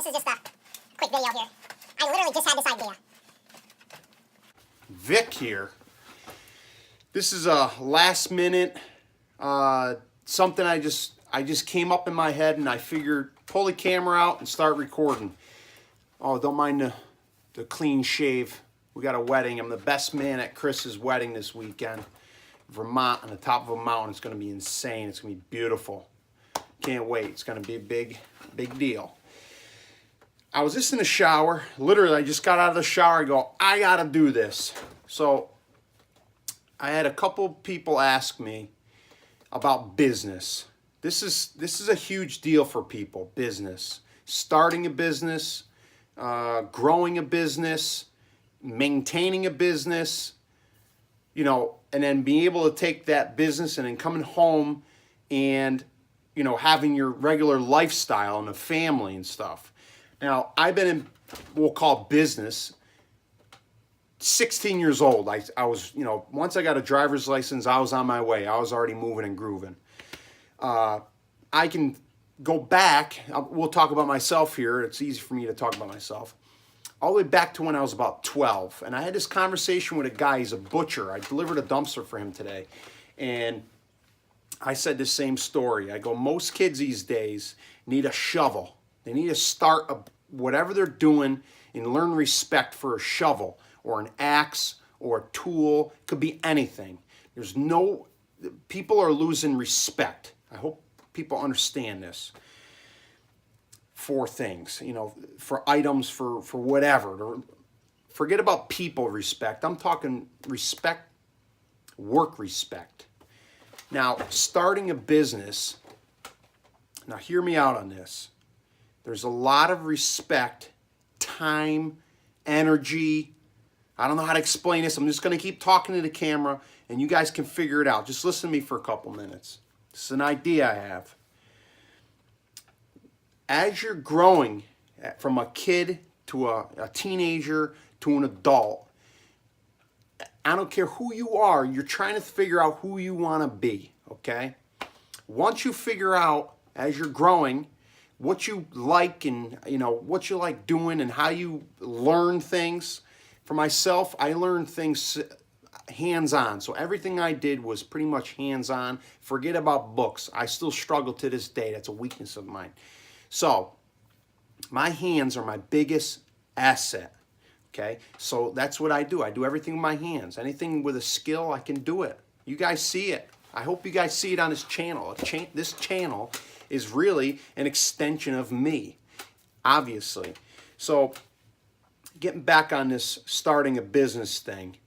is just a quick video here. I literally just had this idea. Vic here. This is a last minute something I just came up in my head, and I figured pull the camera out and start recording. Oh, don't mind the clean shave. We got a wedding. I'm the best man at Chris's wedding this weekend. Vermont, on the top of a mountain. It's going to be insane. It's going to be beautiful. Can't wait. It's going to be a big deal. I was just in the shower. Literally, I just got out of the shower. I go, I got to do this. So I had a couple people ask me about business. This is a huge deal for people, business. Starting a business, growing a business, maintaining a business, you know, and then being able to take that business and then coming home and, you know, having your regular lifestyle and a family and stuff. Now, I've been in, we'll call business, 16 years old. I was, you know, once I got a driver's license, I was on my way. I was already moving and grooving. I can go back. We'll talk about myself here. It's easy for me to talk about myself. All the way back to when I was about 12. And I had this conversation with a guy. He's a butcher. I delivered a dumpster for him today. And I said the same story. I go, most kids these days need a shovel. They need to start whatever they're doing and learn respect for a shovel or an axe or a tool. It could be anything. People are losing respect. I hope people understand this. For things, you know, for items, for whatever. Forget about people respect. I'm talking respect, work respect. Now, starting a business, now hear me out on this. There's a lot of respect, time, energy. I don't know how to explain this. I'm just going to keep talking to the camera, and you guys can figure it out. Just listen to me for a couple minutes. This is an idea I have. As you're growing from a kid to a teenager to an adult, I don't care who you are, you're trying to figure out who you want to be, okay? Once you figure out, as you're growing, what you like and, you know, what you like doing and how you learn things. For myself, I learned things hands-on. So everything I did was pretty much hands-on. Forget about books. I still struggle to this day. That's a weakness of mine. So my hands are my biggest asset, okay? So that's what I do. I do everything with my hands. Anything with a skill, I can do it. You guys see it. I hope you guys see it on this channel. This channel is really an extension of me, obviously. So getting back on this starting a business thing,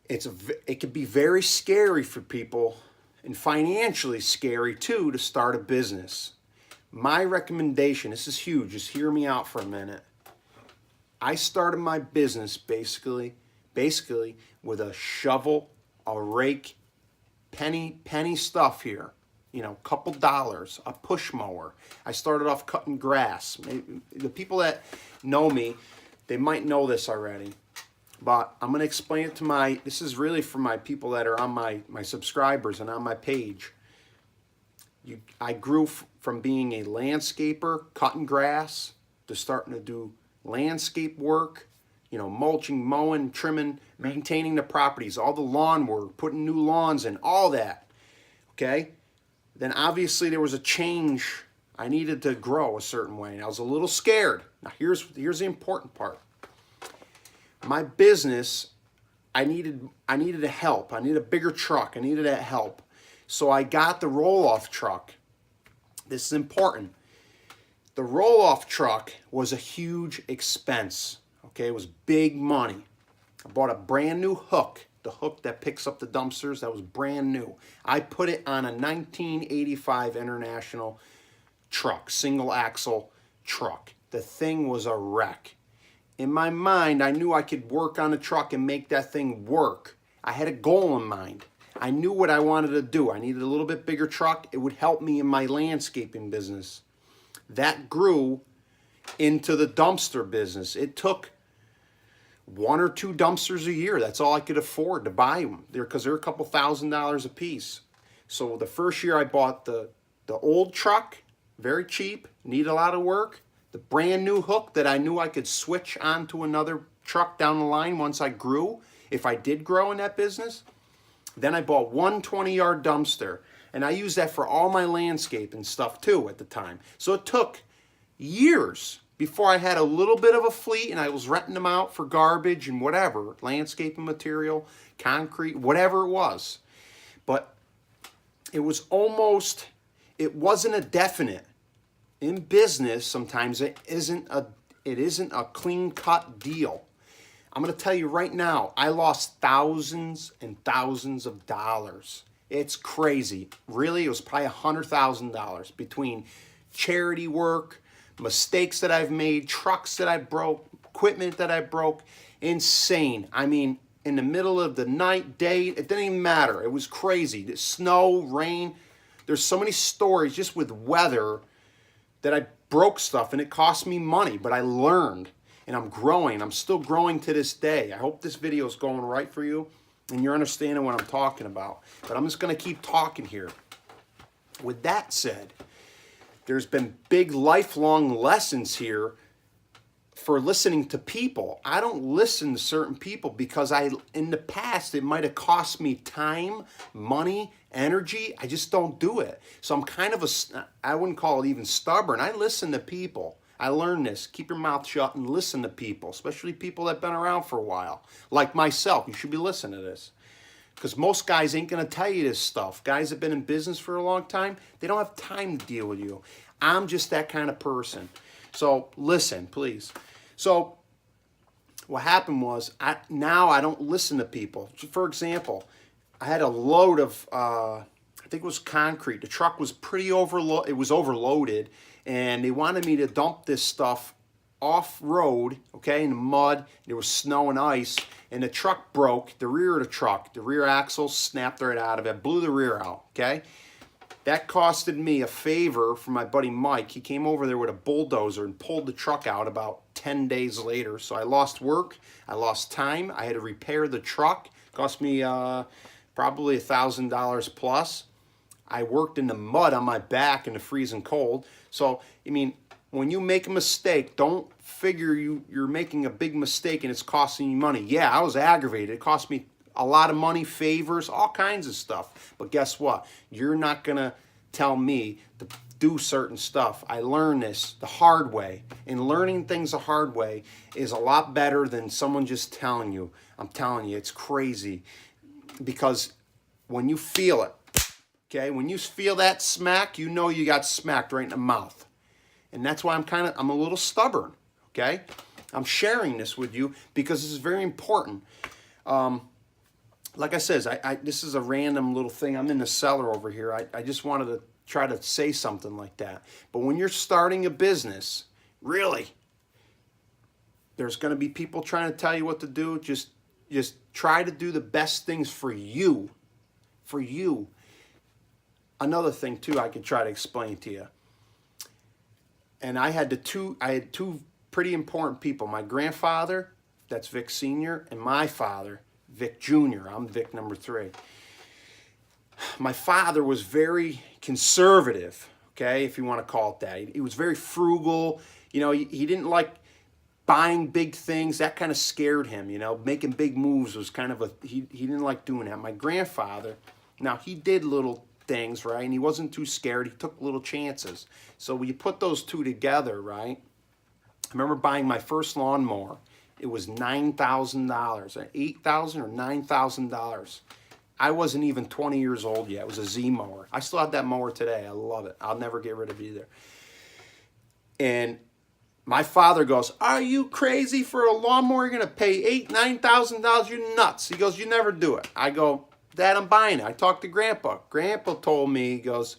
it could be very scary for people and financially scary too to start a business. My recommendation, this is huge, just hear me out for a minute. I started my business basically with a shovel, a rake, penny stuff here. You know, couple dollars, a push mower. I started off cutting grass. Maybe the people that know me, they might know this already. But I'm going to explain it to this is really for my people that are on my subscribers and on my page. I grew from being a landscaper, cutting grass, to starting to do landscape work, you know, mulching, mowing, trimming, maintaining the properties, all the lawn work, putting new lawns in, all that, okay? Then obviously there was a change. I needed to grow a certain way, and I was a little scared. Now here's the important part. My business, I needed a help. I needed a bigger truck. I needed that help. So I got the roll-off truck. This is important. The roll-off truck was a huge expense. Okay, it was big money. I bought a brand new hook. The hook that picks up the dumpsters, that was brand new. I put it on a 1985 International truck, single axle truck. The thing was a wreck. In my mind, I knew I could work on the truck and make that thing work. I had a goal in mind. I knew what I wanted to do. I needed a little bit bigger truck. It would help me in my landscaping business. That grew into the dumpster business. It took 1 or 2 dumpsters a year. That's all I could afford to buy them because they're a couple $1,000s a piece. So the first year I bought the old truck, very cheap, need a lot of work. The brand new hook that I knew I could switch onto another truck down the line once I grew, if I did grow in that business. Then I bought one 20-yard dumpster, and I used that for all my landscape and stuff too at the time. So it took years before I had a little bit of a fleet, and I was renting them out for garbage and whatever, landscaping material, concrete, whatever it was. But it wasn't a definite. In business, sometimes it isn't a clean-cut deal. I'm going to tell you right now, I lost thousands and thousands of dollars. It's crazy. Really, it was probably $100,000 between charity work, mistakes that I've made, trucks that I broke, equipment that I broke. Insane. I mean, in the middle of the night, day, it didn't even matter. It was crazy. The snow, rain. There's so many stories just with weather that I broke stuff and it cost me money, but I learned. And I'm growing. I'm still growing to this day. I hope this video is going right for you and you're understanding what I'm talking about. But I'm just going to keep talking here. With that said, there's been big lifelong lessons here for listening to people. I don't listen to certain people because in the past, it might have cost me time, money, energy. I just don't do it. So I'm kind of I wouldn't call it even stubborn. I listen to people. I learned this. Keep your mouth shut and listen to people, especially people that have been around for a while. Like myself, you should be listening to this. Because most guys ain't going to tell you this stuff. Guys that have been in business for a long time, they don't have time to deal with you. I'm just that kind of person. So listen, please. So what happened was, now I don't listen to people. For example, I had a load of, I think it was concrete. The truck was pretty overloaded. It was overloaded. And they wanted me to dump this stuff off-road, okay, in the mud. There was snow and ice, and the truck broke, the rear of the truck. The rear axle snapped right out of it, blew the rear out, okay? That costed me a favor from my buddy Mike. He came over there with a bulldozer and pulled the truck out about 10 days later. So I lost work, I lost time, I had to repair the truck. Cost me probably $1,000 plus. I worked in the mud on my back in the freezing cold. So, I mean, when you make a mistake, don't figure you're making a big mistake and it's costing you money. Yeah, I was aggravated. It cost me a lot of money, favors, all kinds of stuff. But guess what? You're not going to tell me to do certain stuff. I learned this the hard way. And learning things the hard way is a lot better than someone just telling you. I'm telling you, it's crazy. Because when you feel it, okay, when you feel that smack, you know you got smacked right in the mouth. And that's why I'm a little stubborn, okay? I'm sharing this with you because this is very important. Like I says, this is a random little thing. I'm in the cellar over here. I just wanted to try to say something like that. But when you're starting a business, really, there's going to be people trying to tell you what to do. Just try to do the best things for you. For you. Another thing too I could try to explain to you. And I had two pretty important people. My grandfather, that's Vic Sr., and my father, Vic Jr. I'm Vic number 3. My father was very conservative, okay, if you want to call it that. He was very frugal. You know, he didn't like buying big things. That kind of scared him, you know. Making big moves was kind of he didn't like doing that. My grandfather, now he did little things, right? And he wasn't too scared. He took little chances. So when you put those two together, right? I remember buying my first lawnmower. It was $9,000, $8,000 or $9,000. I wasn't even 20 years old yet. It was a Z mower. I still have that mower today. I love it. I'll never get rid of it either. And my father goes, "Are you crazy for a lawnmower? You're going to pay $8,000, $9,000? You're nuts." He goes, "You never do it." I go, "Dad, I'm buying it." I talked to Grandpa. Grandpa told me, he goes,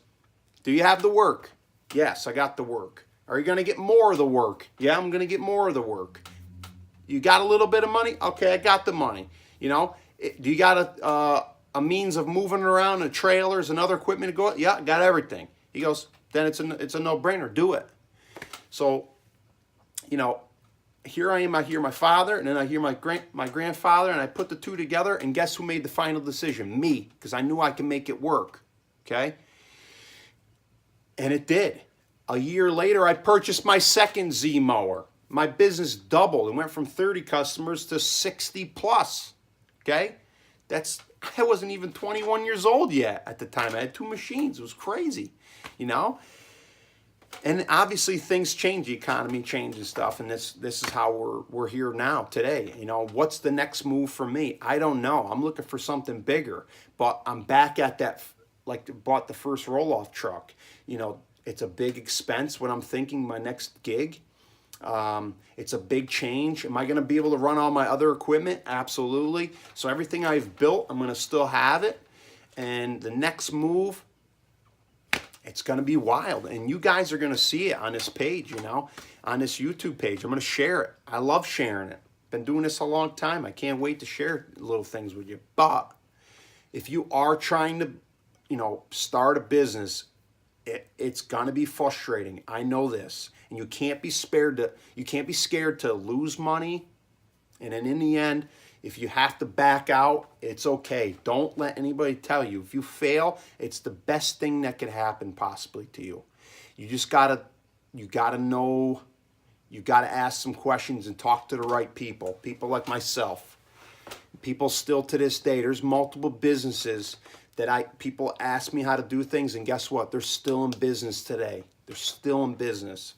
"Do you have the work?" "Yes, I got the work." "Are you going to get more of the work?" "Yeah, I'm going to get more of the work." "You got a little bit of money?" "Okay, I got the money." You know, do you got a means of moving around and trailers and other equipment to go? "Yeah, I got everything." He goes, "Then it's a no-brainer. Do it." So, you know, here I am. I hear my father, and then I hear my grandfather, and I put the two together, and guess who made the final decision? Me, because I knew I could make it work. Okay, and it did. A year later, I purchased my second Z mower. My business doubled and went from 30 customers to 60 plus. Okay? I wasn't even 21 years old yet at the time. I had 2 machines. It was crazy, you know? And obviously things change, the economy changes stuff, and this is how we're here now today. You know, what's the next move for me? I don't know. I'm looking for something bigger, but I'm back at that, like bought the first roll-off truck. You know, it's a big expense when I'm thinking my next gig. It's a big change. Am I going to be able to run all my other equipment? Absolutely. So everything I've built, I'm going to still have it. And the next move, it's going to be wild. And you guys are going to see it on this page, you know, on this YouTube page. I'm going to share it. I love sharing it. Been doing this a long time. I can't wait to share little things with you. But if you are trying to, you know, start a business, it's going to be frustrating. I know this. And you can't be scared to lose money. And then in the end, if you have to back out, it's okay. Don't let anybody tell you. If you fail, it's the best thing that could happen possibly to you. You just gotta know, you gotta ask some questions and talk to the right people. People like myself. People still to this day, there's multiple businesses that people ask me how to do things, and guess what? They're still in business today. They're still in business.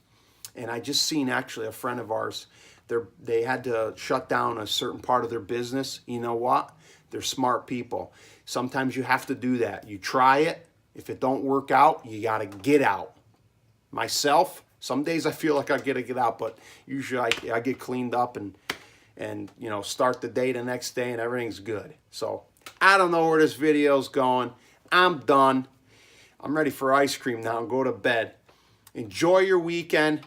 And I just seen actually a friend of ours, they had to shut down a certain part of their business. You know what? They're smart people. Sometimes you have to do that. You try it. If it don't work out, you got to get out. Myself, some days I feel like I got to get out, but usually I get cleaned up and you know, start the day the next day and everything's good. So I don't know where this video's going. I'm done. I'm ready for ice cream now and go to bed. Enjoy your weekend.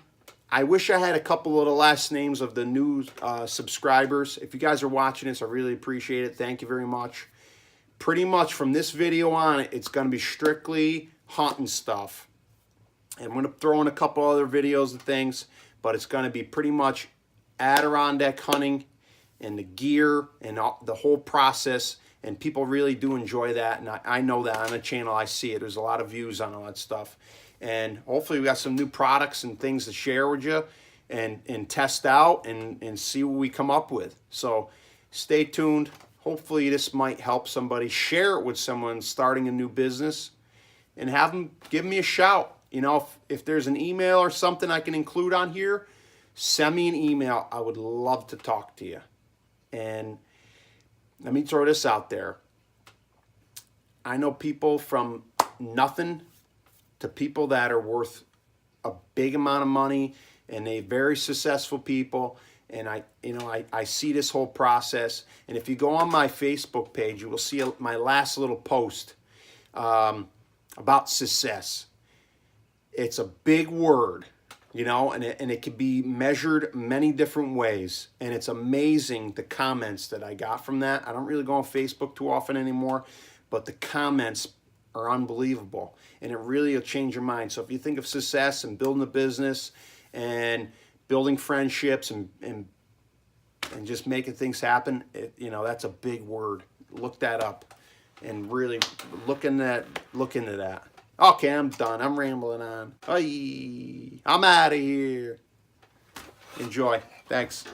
I wish I had a couple of the last names of the new subscribers. If you guys are watching this, I really appreciate it. Thank you very much. Pretty much from this video on, it's going to be strictly hunting stuff. And I'm going to throw in a couple other videos and things, but it's going to be pretty much Adirondack hunting and the gear and the whole process. And people really do enjoy that. And I know that on the channel. I see it. There's a lot of views on all that stuff. And hopefully we got some new products and things to share with you and test out and see what we come up with. So stay tuned. Hopefully this might help somebody. Share it with someone starting a new business and have them give me a shout. You know, if there's an email or something I can include on here, send me an email. I would love to talk to you. And let me throw this out there. I know people from nothing to people that are worth a big amount of money, and they're very successful people. And I see this whole process. And if you go on my Facebook page, you will see my last little post about success. It's a big word, you know, and it can be measured many different ways. And it's amazing the comments that I got from that. I don't really go on Facebook too often anymore, but the comments are unbelievable. And it really will change your mind. So if you think of success and building a business and building friendships and just making things happen, you know, that's a big word. Look that up and really look into that. Okay, I'm done. I'm rambling on. I'm out of here. Enjoy. Thanks.